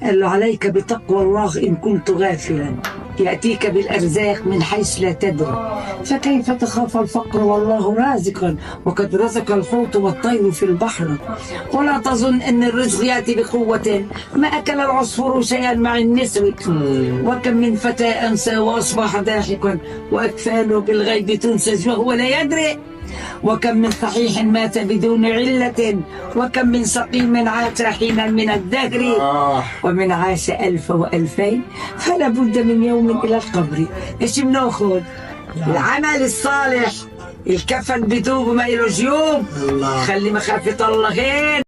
قال له عليك بتقوى الله إن كنت غافلا يأتيك بالأرزاق من حيث لا تدري، فكيف تخاف الفقر والله رازقا وقد رزق الحوت والطير في البحر، ولا تظن أن الرزق يأتي بقوة، ما أكل العصفور شيئا مع النسر، وكم من فتى أنسى وأصبح ضاحكا وأكفانه بالغيب تنسج وهو لا يدري، وكم من صحيح مات بدون علة، وكم من سقيم عاش حينا من الدهر، ومن عاش 1000 و2000 فلا بد من يوم إلى القبر. إيش بناخذ؟ العمل الصالح، الكفن بدوب ما إله جيوب، خلي مخافة الله غير.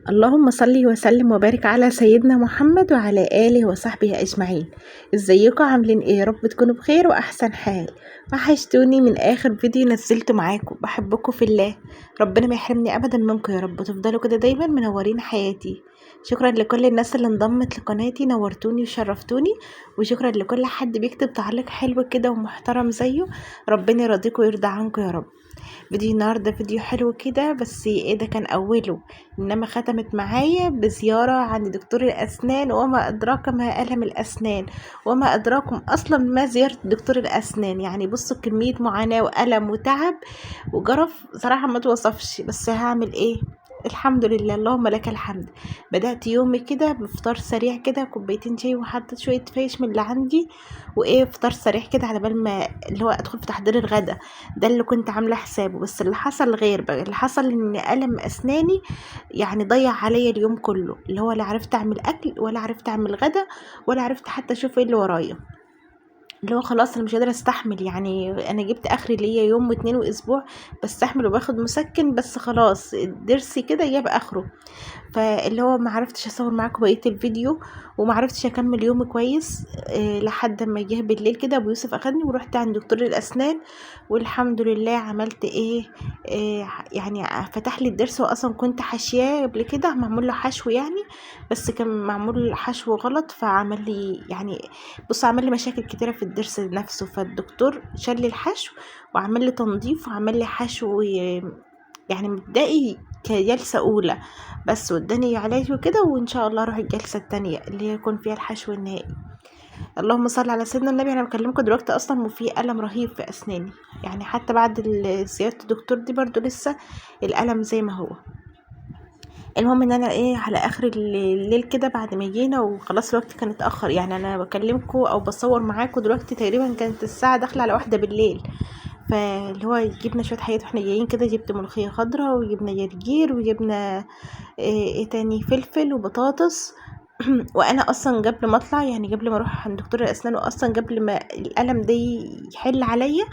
اللهم صل وسلم وبارك على سيدنا محمد وعلى آله وصحبه أجمعين. ازيكم عاملين ايه؟ يا رب تكونوا بخير وأحسن حال. وحشتوني من آخر فيديو نزلته معاكم، بحبكم في الله، ربنا ما يحرمني أبدا منكم يا رب، وتفضلوا كده دايما منورين حياتي. شكرا لكل الناس اللي انضمت لقناتي، نورتوني وشرفتوني، وشكرا لكل حد بيكتب تعليق حلو كده ومحترم زيه، ربنا يرضيكم ويرضى عنكم يا رب. فيديو النهارده فيديو حلو كده، بس ايه ده كان اوله، انما ختمت معايا بزيارة عند دكتور الاسنان، وما ادراك ما الم الاسنان، وما ادراكم اصلا ما زيارة دكتور الاسنان. يعني بصوا كمية معاناة والم وتعب وجرف صراحة ما توصفش، بس هعمل ايه؟ الحمد لله، اللهم لك الحمد. بدأت يومي كده بفطار سريع كده، كوبايتين شاي وحطيت شوية فايش من اللي عندي، وايه فطار سريع كده على بال ما اللي هو ادخل في تحضير الغدا. ده اللي كنت عامله حسابه، بس اللي حصل غير بقى، اللي حصل ان ألم اسناني يعني ضيع عليا اليوم كله، اللي هو لا عرفت اعمل اكل ولا عرفت اعمل غدا ولا عرفت حتى اشوف ايه اللي ورايا، اللي هو خلاص انا مش قادره استحمل. يعني انا جبت اخري ليا يوم واتنين واسبوع بستحمل وباخد مسكن، بس خلاص ضرسي كده جاب اخره. فاللي هو ما عرفتش اصور معاكم بقيه الفيديو، وما عرفتش اكمل يومي كويس لحد ما جه بالليل كده ابو يوسف اخدني ورحت عند دكتور الاسنان، والحمد لله عملت ايه يعني فتح لي الضرس. واصلا كنت حاشياه قبل كده، معمول له حشو يعني، بس كان معمول حشو غلط، فعمل لي يعني بص عمل لي مشاكل كتيره في الضرس نفسه. فالدكتور شال لي الحشو وعمل لي تنظيف وعمل لي حشو يعني مبدئي كجلسة أولى بس، واداني علاج وكده، وإن شاء الله أروح الجلسة التانية اللي يكون فيها الحشو النهائي. اللهم صل على سيدنا النبي. أنا بكلمكم دلوقتي أصلا وفي ألم رهيب في أسناني، يعني حتى بعد زيارة الدكتور دي برضو لسه الألم زي ما هو. المهم ان انا ايه على اخر الليل كده بعد ما جينا وخلاص الوقت كان اتاخر، يعني انا بكلمكم او بصور معاكم دلوقتي تقريبا كانت الساعه داخله على 1 بالليل. فاللي هو جبنا شويه حاجات واحنا جايين كده، جبت ملوخيه خضراء وجبنا جرجير وجبنا ايه تاني فلفل وبطاطس وانا اصلا قبل ما اطلع، يعني قبل ما اروح عند دكتور الاسنان، واصلا قبل ما الالم ده يحل عليا،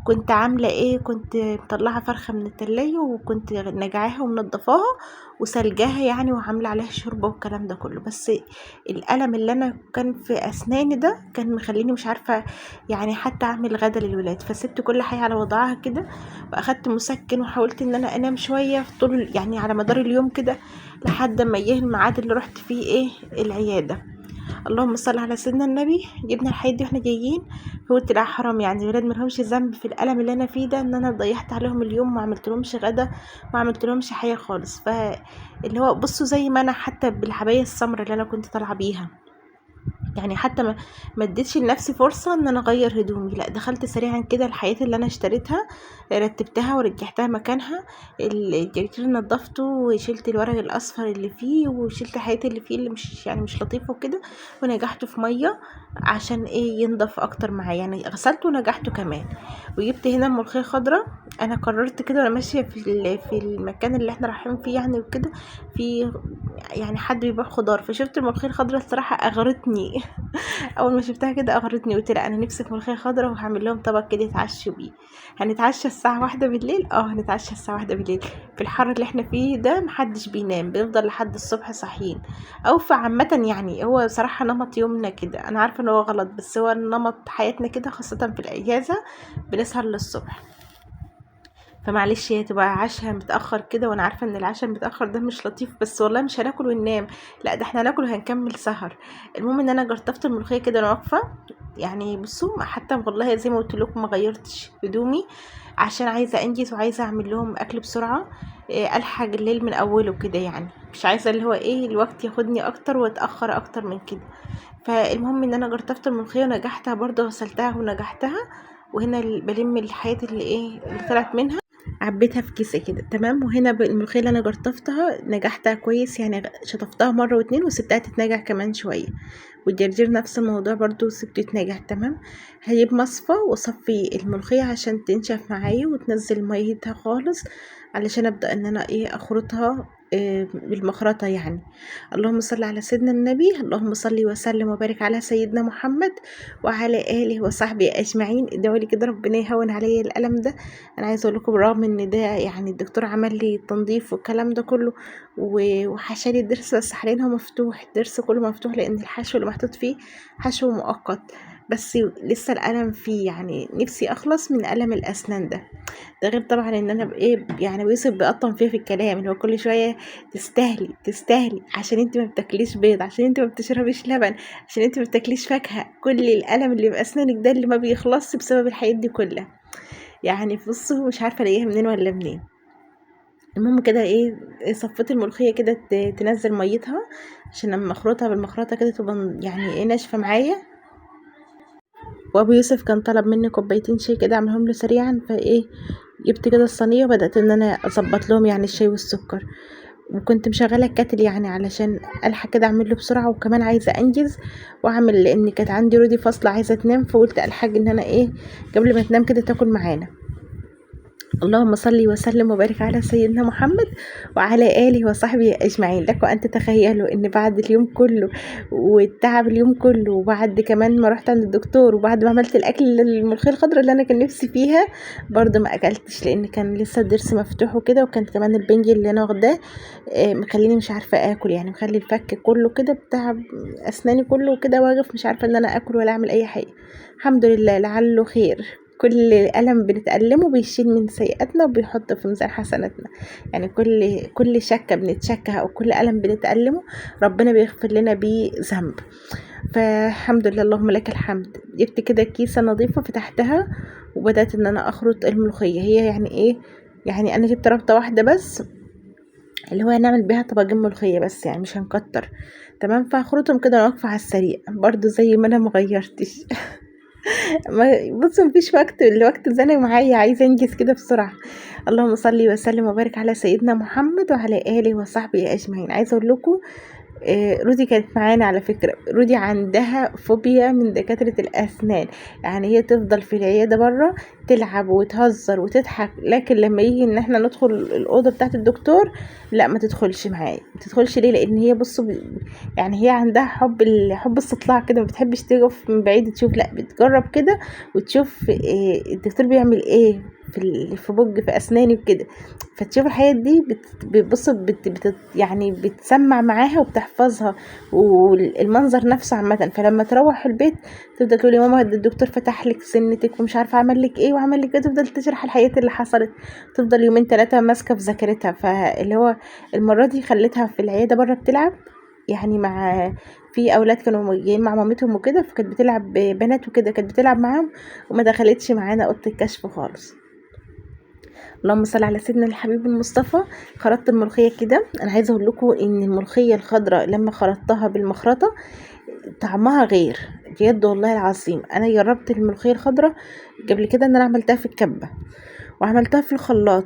كنت عامله ايه، كنت مطلعه فرخه من التلاجة وكنت نجعاها ومنضفاها وسلجاها يعني، وعامله عليها شوربه والكلام ده كله. بس الالم اللي انا كان في اسناني ده كان مخليني مش عارفه يعني حتى اعمل غدا للولاد، فسبت كل حاجه على وضعها كده، واخدت مسكن وحاولت ان انا انام شويه طول يعني على مدار اليوم كده لحد ما جه الميعاد اللي رحت فيه ايه العياده. اللهم صل على سيدنا النبي. جبنا الحاجات دي واحنا جايين، فقلت لا حرام، يعني الولاد ملهمش ذنب في الالم اللي انا فيه ده، ان انا ضيعت عليهم اليوم ما عملتلهمش غدا ما عملتلهمش حاجه خالص. فاللي هو بصوا زي ما انا حتى بالحبايه السمراء اللي انا كنت طالعه بيها، يعني حتى ما اديتش لنفسي فرصه ان انا اغير هدومي، لا دخلت سريعا كده الحاجات اللي انا اشتريتها رتبتها ورجعتها مكانها. الجرجير نضفته وشلت الورق الاصفر اللي فيه وشلت الحاجات اللي فيه اللي مش يعني مش لطيفه وكده، ونجحته في ميه عشان ايه ينضف اكتر معايا، يعني غسلته ونجحته كمان. وجبت هنا ملوخيه خضراء. انا قررت كده وانا ماشيه في المكان اللي احنا رايحين فيه يعني وكده، في يعني حد بيبيع خضار، فشفت الملوخيه الخضراء الصراحه اغرتني اول ما شفتها كده اغرتني، قلت لا انا نفسي في ملوخيه خضراء وهعمل لهم طبق كده يتعشوا بيه. هنتعشى الساعه 1 بالليل، هنتعشى الساعه 1 بالليل. في الحر اللي احنا فيه ده محدش بينام، بنفضل لحد الصبح صاحيين، او في عامه يعني هو صراحه نمط يومنا كده. انا عارفه ان هو غلط بس هو نمط حياتنا كده، خاصه في الاجازه بنسهر للصبح. فمعلش هي تبقى عشاء متاخر كده، وانا عارفه ان العشاء المتاخر ده مش لطيف، بس والله مش هناكل وننام، لا ده احنا هناكل وهنكمل سهر. المهم ان انا جرطفت الملوخيه كده وانا واقفه، يعني بصوا حتى والله زي ما قلت لكم ما غيرتش هدومي عشان عايزه انجز وعايزه اعمل لهم اكل بسرعه، الحق الليل من اوله كده يعني. مش عايزه اللي هو ايه الوقت ياخدني اكتر واتاخر اكتر من كده. فالمهم ان انا جربت الملوخيه ونجحتها برضه، غسلتها ونجحتها. وهنا بلم الحاجات اللي ايه اللي طلعت منها، عبيتها في كيسه كده تمام. وهنا الملوخيه اللي انا جرطفتها نجحتها كويس، يعني شطفتها مره واتنين وسبتها تتنجح كمان شويه. والجرجير نفس الموضوع برضو سبته يتنجح تمام. هجيب مصفى واصفي الملوخيه عشان تنشف معايا وتنزل ميتها خالص، علشان ابدا ان انا ايه اخرطها بالمخرطة يعني. اللهم صل على سيدنا النبي، اللهم صل وسلم وبارك على سيدنا محمد وعلى آله وصحبه أجمعين. ادعوا لي كده ربنا يهون عليا الألم ده. أنا عايزة أقول لكم بالرغم إن ده يعني الدكتور عمل لي تنظيف والكلام ده كله وحشالي الضرس، بس حاليا هو مفتوح، الضرس كله مفتوح لأن الحشو اللي محطوط فيه حشو مؤقت، بس لسه الألم فيه. يعني نفسي أخلص من ألم الأسنان ده غير طبعا ان انا بايه يعني بيوسف بيقطم فيها في الكلام، اللي هو كل شويه تستاهلي تستاهلي عشان انت ما بتاكليش بيض، عشان انت ما بتشربيش لبن، عشان انت ما بتاكليش فاكهه. كل الالم اللي في اسنانك ده اللي ما بيخلصش بسبب الحاجات دي كلها. يعني بصوا مش عارفه الاقيها منين ولا منين. المهم كده ايه صفيت الملوخيه كده تنزل ميتها، عشان لما اخرطها بالمخرطه كده تبقى يعني ايه ناشفه معايا. وابو يوسف كان طلب مني كوبايتين شاي كده اعملهم له سريعا، فايه جبت كده الصينيه وبدات ان انا اظبط لهم يعني الشاي والسكر. وكنت مشغله الكاتل يعني علشان الحق كده اعمل له بسرعه، وكمان عايزه انجز واعمل، لان كانت عندي رودي فاصله عايزه تنام، فقلت الحق ان انا ايه قبل ما تنام كده تاكل معانا. اللهم صل وسلم وبارك على سيدنا محمد وعلى آله وصحبه أجمعين. لكم أن تتخيلوا أن بعد اليوم كله والتعب اليوم كله، وبعد كمان ما رحت عند الدكتور، وبعد ما عملت الأكل الملوخية الخضراء اللي أنا كان نفسي فيها، برضه ما أكلتش لأن كان لسه الضرس مفتوح وكده، وكان كمان البنج اللي أنا واخداه مخليني مش عارفة آكل، يعني مخلي الفك كله كده بتاع أسناني كله كده واقف، مش عارفة أن أنا آكل ولا أعمل أي حاجة. الحمد لله لعله خير. كل ألم بنتألمه بيشيل من سيئاتنا وبيحط في ميزان حسناتنا. يعني كل شكة بنتشكها أو كل ألم بنتألمه ربنا بيغفر لنا بيه ذنب. فالحمد لله اللهم لك الحمد. جبت كده كيسة نظيفة فتحتها وبدأت ان انا اخرط الملوخية. هي يعني ايه يعني انا جبت ربطة واحدة بس اللي هو هنعمل بيها طبقين ملوخية بس، يعني مش هنكتر تمام. فهخرطهم كده واقفة على السريع برضو زي ما انا مغيرتش. بص مفيش وقت، الوقت زنق معايا، عايزه انجز كده بسرعه. اللهم صل وسلم وبارك على سيدنا محمد وعلى اله وصحبه اجمعين. عايزه اقول لكم رودي كانت معانا على فكرة. رودي عندها فوبيا من دكاترة الأسنان، يعني هي تفضل في العيادة برا تلعب وتهزر وتضحك، لكن لما يجي ان احنا ندخل الأوضة بتاعت الدكتور لا ما تدخلش معايا. ما تدخلش ليه؟ لأن هي بصوا يعني هي عندها حب استطلاع كده، ما بتحبش تقف من بعيد تشوف، لا بتجرب كده وتشوف الدكتور بيعمل ايه في بج في أسناني وكده. فتشوف الحاجات دي بتبص يعني بتسمع معاها وبتحفظها والمنظر نفسه عامه. فلما تروح البيت تفضل تقول يا ماما الدكتور فتح لك سنتك ومش عارفه عمل لك ايه وعمل لك ايه، تفضل تشرح الحاجات اللي حصلت، تفضل يومين 3 ماسكه في ذاكرتها. فاللي هو المره دي خليتها في العياده بره بتلعب، يعني مع في اولاد كانوا جايين مع مامتهم وكده، فكانت بتلعب بنات وكده، كانت بتلعب معاهم وما دخلتش معانا اوضه الكشف خالص. اللهم صل على سيدنا الحبيب المصطفى. خرطت الملوخيه كده. انا عايزه اقول لكم ان الملوخيه الخضراء لما خرطتها بالمخرطه طعمها غير، بجد والله العظيم. انا جربت الملوخيه الخضراء قبل كده ان انا عملتها في الكبه وعملتها في الخلاط،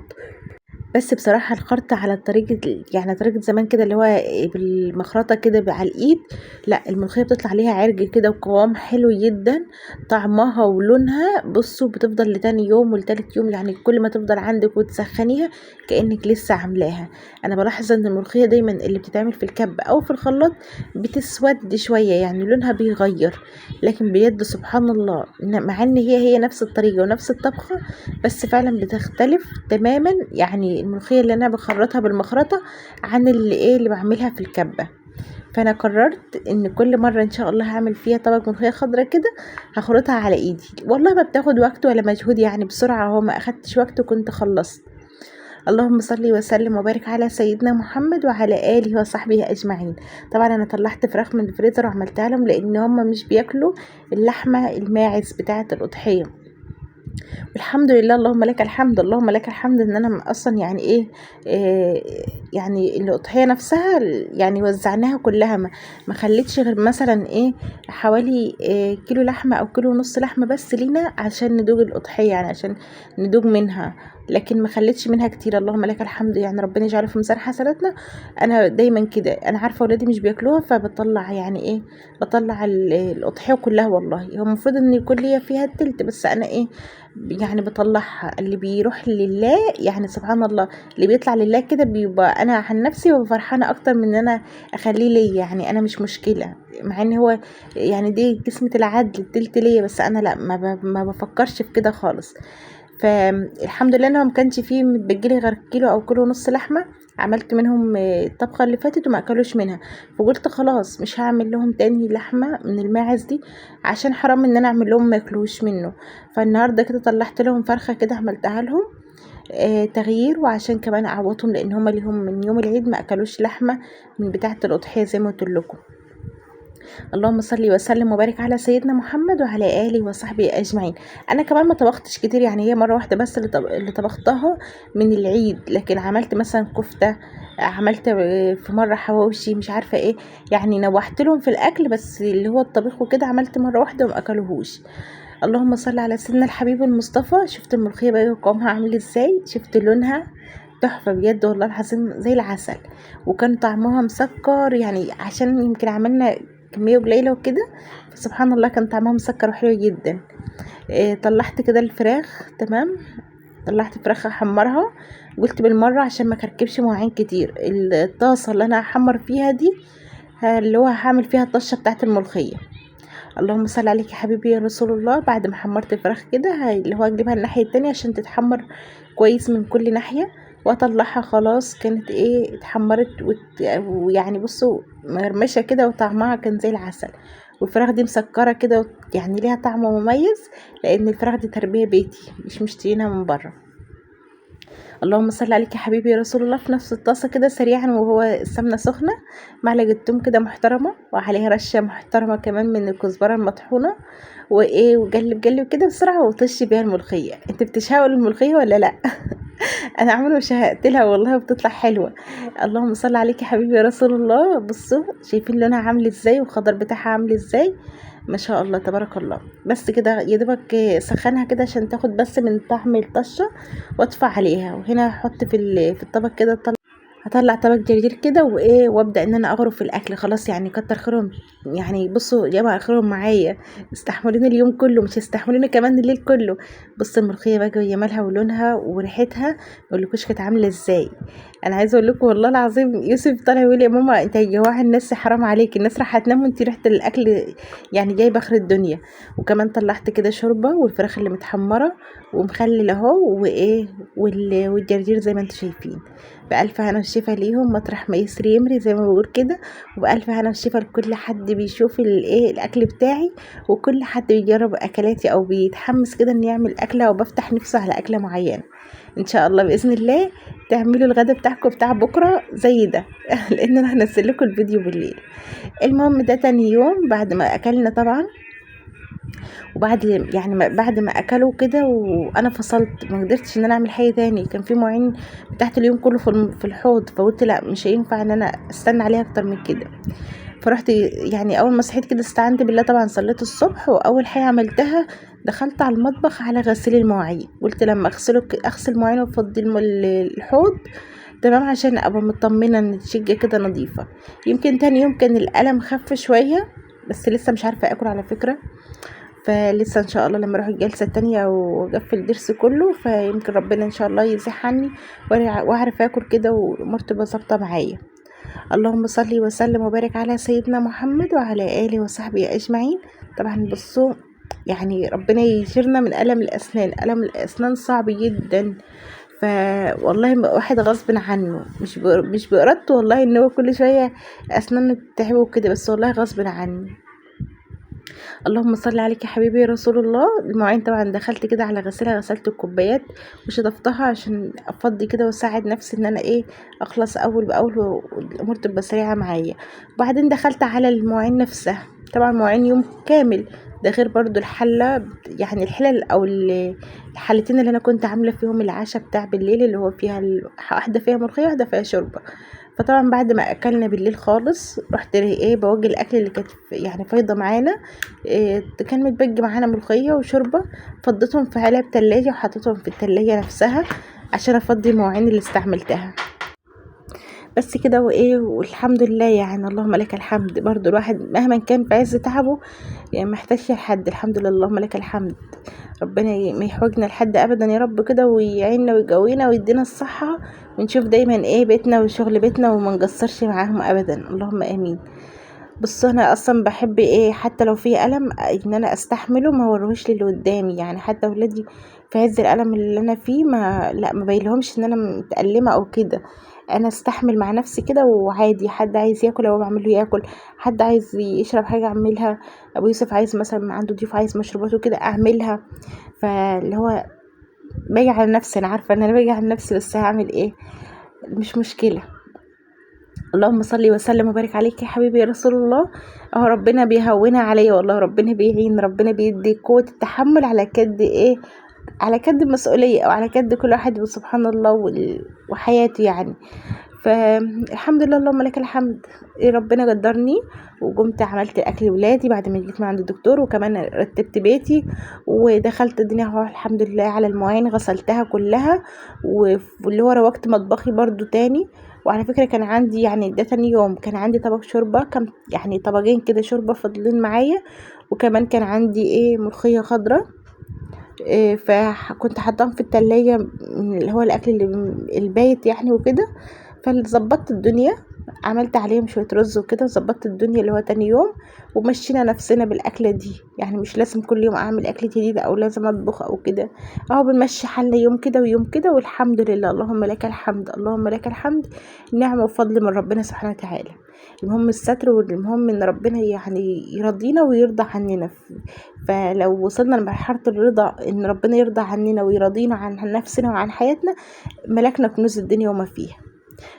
بس بصراحة الخرط على طريقة يعني طريقة زمان كده اللي هو بالمخرطة كده على الإيد، لا الملوخية بتطلع ليها عرج كده وقوام حلو جدا، طعمها ولونها بصوا بتفضل لتاني يوم ولتالت يوم، يعني كل ما تفضل عندك وتسخنيها كأنك لسه عاملاها. أنا بلاحظ إن الملوخية دايما اللي بتتعمل في الكب أو في الخلاط بتسود شوية، يعني لونها بيغير، لكن بجد سبحان الله مع إن هي نفس الطريقة ونفس الطبخة بس فعلا بتختلف تماما. يعني الملوخية اللي انا بخرطها بالمخرطة عن اللي بعملها في الكبة. فانا قررت ان كل مرة ان شاء الله هعمل فيها طبق ملوخية خضرة كده هخرطها على ايدي، والله ما بتاخد وقت ولا مجهود، يعني بسرعة، هو ما اخدتش وقت وكنت خلصت. اللهم صل وسلم وبارك على سيدنا محمد وعلى اله وصحبه اجمعين. طبعا انا طلعت فراخ من الفريزر وعملتها لهم لان هم مش بياكلوا اللحمة الماعز بتاعة الاضحية، الحمد لله، اللهم لك الحمد، اللهم لك الحمد ان انا اصلا يعني ايه، يعني الاضحيه نفسها يعني وزعناها كلها، ما خليتش غير مثلا ايه حوالي كيلو لحمه او كيلو ونص لحمه بس لينا عشان ندوق الاضحيه، يعني عشان ندوق منها، لكن ما خليتش منها كتير. اللهم لك الحمد، يعني ربنا يجعله في ميزان حسناتنا. انا دايما كده، انا عارفه اولادي مش بياكلوها، فبطلع يعني ايه، بطلع الاضحيه كلها. والله هو المفروض ان يكون ليا فيها التلت، بس انا ايه يعني بطلعها اللي بيروح لله. يعني سبحان الله، اللي بيطلع لله كده بيبقى انا عن نفسي ببقى فرحانه اكتر من ان انا اخليه ليا. يعني انا مش مشكله، مع ان هو يعني دي قسمه العدل التلت ليا، بس انا لا، ما بفكرش في كده خالص. فالحمد لله انا ما كانش فيه متبجلي غير كيلو او كيلو ونص لحمه. عملت منهم الطبخه اللي فاتت وما اكلوش منها، فقلت خلاص مش هعمل لهم تاني لحمه من الماعز دي، عشان حرام ان انا اعمل لهم ما ياكلوش منه. فالنهارده كده طلعت لهم فرخه كده عملتها لهم تغيير، وعشان كمان اعوضهم لان هما ليهم من يوم العيد ما اكلوش لحمه من بتاعه الاضحيه زي ما قلت لكم. اللهم صل وسلم وبارك على سيدنا محمد وعلى اله وصحبه اجمعين. انا كمان ما طبختش كتير، يعني هي مره واحده بس اللي طبختها من العيد، لكن عملت مثلا كفته، عملت في مره حواوشي، مش عارفه ايه، يعني نوحت لهم في الاكل، بس اللي هو الطبيخ وكده عملت مره واحده وما اكلوهوش. اللهم صل على سيدنا الحبيب المصطفى. شفت الملوخيه بقى قوامها عامل ازاي، شفت لونها تحفه بجد والله العظيم زي العسل، وكان طعمها مسكر، يعني عشان يمكن عملنا كميه قليله وكده، فسبحان الله كان طعمها مسكر وحلو جدا. طلعت كده الفراخ تمام، طلعت فراخ احمرها، قلت بالمره عشان ما كركبش مواعين كتير، الطاسه اللي انا هحمر فيها دي اللي هو هعمل فيها الطشه بتاعت الملوخيه. اللهم صل عليك يا حبيبي يا رسول الله. بعد ما حمرت الفراخ كده اللي هو اجيبها الناحيه التانية عشان تتحمر كويس من كل ناحيه، واطلعها خلاص. كانت ايه اتحمرت ويعني بصوا مغرمشه كده، وطعمها كان زي العسل، والفراخ دي مسكره كده يعني ليها طعم مميز، لان الفراخ دي تربيه بيتي مش مشترينها من بره. اللهم صل عليك يا حبيبي يا رسول الله. في نفس الطاسه كده سريعا وهو السمنه سخنه، معلقه توم كده محترمه، وعليها رشه محترمه كمان من الكزبره المطحونه، وايه وقلب قلب كده بسرعه وطش بيها الملوخيه. انت بتشهوا الملوخيه ولا لا؟ انا عمري ما شهقت لها والله، وبتطلع حلوه. اللهم صل عليك يا حبيبي يا رسول الله. بصوا شايفين لونها عامل ازاي والخضر بتاعها عامل ازاي، ما شاء الله تبارك الله. بس كده يا دوبك سخنها كده عشان تاخد بس من طعم الطشه، واطفى عليها. وهنا هحط في الطبق كده، هطلع طبق جرجير كده وايه، وابدا ان انا اغرف في الاكل. خلاص يعني كتر خيرهم، يعني بصوا ياما اخرهم معايا، استحملوني اليوم كله، مش هيستحملوني كمان الليل كله. بص الملوخيه بقى جمالها ولونها وريحتها ما اقولكوش كانت عامله ازاي. انا عايزه اقول لكم والله العظيم يوسف طالع يقول لي يا ماما انت هتجوعي الناس، حرام عليك، الناس راح هتنام وانت ريحه الاكل يعني جايبه اخر الدنيا. وكمان طلعت كده شوربه، والفراخ اللي متحمره ومخلل اهو وايه، والجرجير زي ما انتم شايفين. بألف هنا وشفا ليهم، مطرح ما يسري يمري زي ما بقول كده. وبألف هنا وشفا لكل حد بيشوف الايه الاكل بتاعي، وكل حد بيجرب اكلاتي او بيتحمس كده ان يعمل اكله، وبفتح نفسه على اكله معينه. ان شاء الله باذن الله تعملوا الغدا بتاعكم بتاع بكره زي ده لان انا هنزل لكم الفيديو بالليل. المهم ده تاني يوم بعد ما اكلنا طبعا، وبعد يعني بعد ما اكلوا كده وانا فصلت، ما قدرتش ان انا اعمل حاجه تاني. كان في مواعين بتاعت اليوم كله في الحوض، فقلت لا مش هينفع ان انا استنى عليها اكتر من كده. فرحت يعني اول ما صحيت كده استعنت بالله، طبعا صليت الصبح، واول حاجه عملتها دخلت على المطبخ على غسيل المواعين. قلت لما اغسل مواعين وافضي الحوض تمام، عشان ابقى مطمنه ان الشقه كده نظيفه. يمكن تاني يوم كان الالم خف شويه، بس لسه مش عارفه اكل على فكره. فلسه ان شاء الله لما اروح الجلسه التانية واقفل الضرس كله، فيمكن ربنا ان شاء الله يزيح عني واعرف اكل كده والامور تبقى ظابطه معايا. اللهم صل وسلم وبارك على سيدنا محمد وعلى اله وصحبه اجمعين. طبعا بصوا يعني ربنا يجيرنا من الم الاسنان، الم الاسنان صعب جدا، فوالله واحد غصب عنه، مش بإرادته والله، ان هو كل شويه اسنانه تتعبه وكده، بس والله غصب عنه. اللهم صل عليك يا حبيبي يا رسول الله. المواعين طبعا دخلت كده على غسيلها، غسلت الكوبايات وشطفتها عشان افضي كده واساعد نفسي ان انا ايه اخلص اول باول والامور تبقى سريعه معايا. وبعدين دخلت على المواعين نفسها، طبعا مواعين يوم كامل ده غير برضو الحلة، يعني الحلل او الحلتين اللي انا كنت عاملة فيهم العشاء بتاع بالليل، اللي هو فيها واحدة فيها ملوخية واحدة فيها شوربة. فطبعا بعد ما اكلنا بالليل خالص رحت ايه بوجه الاكل اللي كانت يعني فايضة معانا. إيه كان متبقي معانا ملوخية وشوربة، فضيتهم في علب تلاجة وحطيتهم في التلاجة نفسها عشان افضي المواعين اللي استعملتها. بس كده وايه، والحمد لله يعني اللهم لك الحمد. برضو الواحد مهما كان في عز تعبه يعني محتاجش لحد، الحمد لله اللهم لك الحمد. ربنا ما يحوجنا لحد ابدا يا رب كده، ويعيننا ويقوينا ويدينا الصحة، ونشوف دايما ايه بيتنا وشغل بيتنا وما نقصرش معاهم ابدا، اللهم امين. بص انا اصلا بحب ايه حتى لو في الم ان انا استحمله، ما وروش للي قدامي. يعني حتى ولادي في عز الالم اللي انا فيه ما بيلهمش ان انا متألمة او كده. انا استحمل مع نفسي كده وعادي. حد عايز ياكل او بعمل له ياكل، حد عايز يشرب حاجه اعملها، ابو يوسف عايز مثلا عنده ضيوف عايز مشروبات وكده اعملها. فاللي هو باجي على نفسي، انا عارفه ان انا باجي على نفسي، بس هعمل ايه؟ مش مشكله. اللهم صل وسلم وبارك عليك يا حبيبي يا رسول الله. اهو ربنا بيهونها عليا والله، ربنا بيعين، ربنا بيدي قوه التحمل على قد ايه، على قد المسؤوليه او على قد كل واحد سبحان الله وحياته يعني. فالحمد لله اللهم لك الحمد. ربنا قدرني وقمت عملت اكل ولادي بعد ما جيت من عند الدكتور، وكمان رتبت بيتي ودخلت الدنيا اهو الحمد لله على المواعين غسلتها كلها، واللي هو روقت مطبخي برضو تاني. وعلى فكرة كان عندي يعني ده تاني يوم كان عندي طبق شوربة، كان يعني طبقين كده شوربة فاضلين معايا، وكمان كان عندي ايه ملوخية خضراء. إيه فكنت حاطاهم في التلاجة اللي هو الاكل اللي البايت يعني وكده. فظبطت الدنيا، عملت عليهم شويه رز وكده وظبطت الدنيا اللي هو تاني يوم، ومشينا نفسنا بالاكله دي. يعني مش لازم كل يوم اعمل اكل جديد او لازم اطبخ او كده، اهو بنمشي حالنا يوم كده ويوم كده، والحمد لله اللهم لك الحمد اللهم لك الحمد. نعمه وفضل من ربنا سبحانه وتعالى. المهم الستر، والمهم ان ربنا يعني يرضينا ويرضى عننا. فلو وصلنا لمرحله الرضا ان ربنا يرضى عننا ويرضينا عن نفسنا وعن حياتنا، ملكنا كنوز الدنيا وما فيها.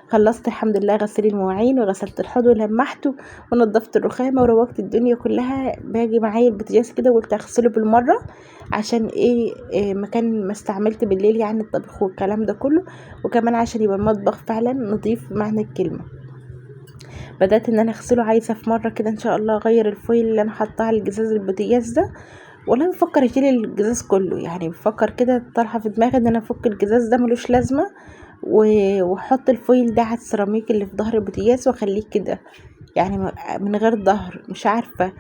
خلصت الحمد لله غسيل المواعين وغسلت الحوض ولمحته ونضفت الرخامه وروقت الدنيا كلها. باجي معايا البوتاجاز كده وقلت اغسله بالمره عشان إيه مكان ما استعملت بالليل يعني الطبخ والكلام ده كله، وكمان عشان يبقى المطبخ فعلا نظيف بمعنى الكلمه. بدات ان انا اغسله، عايزه في مره كده ان شاء الله اغير الفويل اللي انا حاطاه على الجزاز البوتاجاز ده. والله بفكر اشيل الجزاز كله، يعني بفكر كده طرحه في دماغي ان انا افك الجزاز ده ملوش لازمه، واحط الفويل ده على السيراميك اللي في ظهر البوتاجاز واخليه كده يعني من غير ظهر. مش عارفه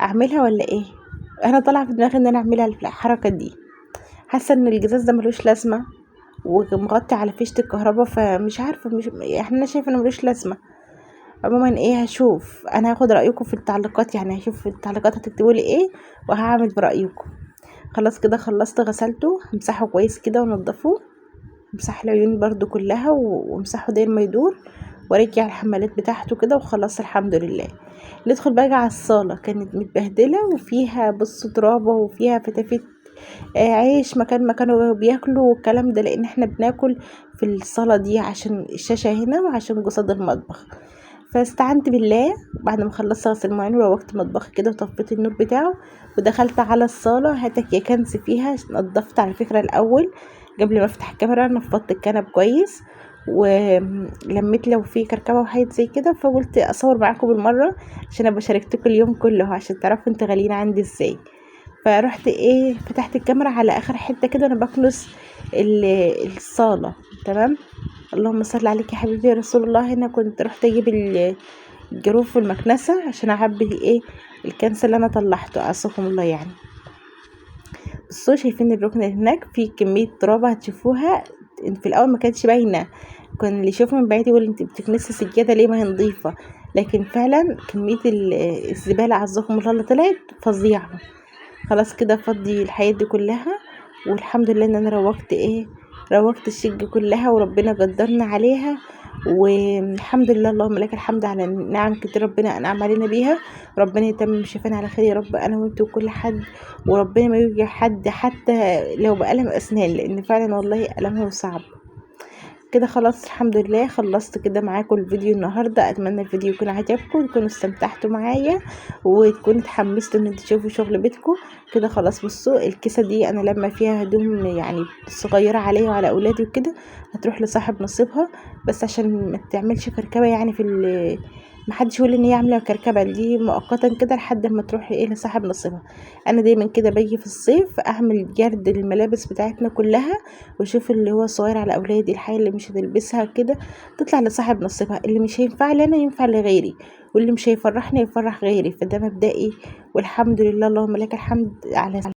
اعملها ولا ايه. انا طالعه في دماغي ان انا اعملها الحركه دي. حاسه ان الجزاز ده ملوش لازمه ومغطي على فيشه الكهرباء، فمش عارفه مش يعني انا شايفه انه ملوش لازمه. عموما ايه هشوف، انا هاخد رايكم في التعليقات، يعني هشوف في التعليقات هتكتبوا لي ايه وهعمل برايكم. خلاص كده خلصت غسلته، همسحه كويس كده ونضفه، امسح العيون برضو كلها وامسحه داير ما يدور، وارجع الحمالات بتاعته كده وخلاص الحمد لله. ندخل بقى على الصاله، كانت متبهدله وفيها بص ترابه وفيها فتافيت عيش مكان ما كانوا بياكلوا والكلام ده، لان احنا بناكل في الصاله دي عشان الشاشه هنا وعشان قصاد المطبخ. فاستعنت بالله بعد ما خلصت غسل المواعين وروقت مطبخي كده وطفيت النور بتاعه، ودخلت على الصاله هاتك يا كنس فيها. نضفت على فكره الاول قبل ما افتح الكاميرا، نفضت الكنب كويس ولميت لو في كركبه وحاجات زي كده، فقلت اصور معاكم بالمره عشان ابقى شاركتكم اليوم كله عشان تعرفوا انتوا غاليين عندي ازاي. فرحت ايه فتحت الكاميرا على اخر حته كده انا بكنس الصاله تمام. اللهم صل عليك يا حبيبي يا رسول الله. هنا كنت رحت اجيب الجروف والمكنسه عشان اعبي ايه الكنس اللي انا طلعته اعصكم الله يعني. بصوا شايفين الركن هناك في كميه تراب هتشوفوها، في الاول ما كانتش باينه، كان اللي يشوفه من بعيد يقول انت بتكنسي سجاده ليه ما هي نظيفه، لكن فعلا كميه الزباله عزكم الله اللي طلعت فظيعه. خلاص كده فضي الحياة دي كلها، والحمد لله ان انا روقت الشقة كلها وربنا قدرنا عليها. والحمد لله اللهم لك الحمد على نعم كتير ربنا انعم علينا بيها. ربنا يتمم شفانا على خير يا رب انا وانت وكل حد، وربنا ما يوجع حد حتى لو بألم اسنان، لان فعلا والله ألمهم صعب. كده خلاص الحمد لله خلصت كده معاكم الفيديو النهارده. اتمنى الفيديو يكون عجبكم وتكونوا استمتعتوا معايا وتكونوا اتحمستوا ان انتوا تشوفوا شغل بيتكم. كده خلاص بصوا الكيسه دي انا لما فيها هدوم يعني صغيره عليا وعلى اولادي وكده هتروح لصاحب نصيبها، بس عشان ما تعملش كركبه يعني محدش يقول ان هي عامله كركبه، دي مؤقتا كده لحد ما تروح ايه لصاحب نصيبها. انا دايما كده باجي في الصيف اعمل جرد الملابس بتاعتنا كلها واشوف اللي هو صغير على اولادي، الحاجه اللي مش هتلبسها كده تطلع لصاحب نصيبها، اللي مش هينفع لي انا ينفع لغيري، واللي مش هيفرحني يفرح غيري. فده مبدئي والحمد لله اللهم لك الحمد على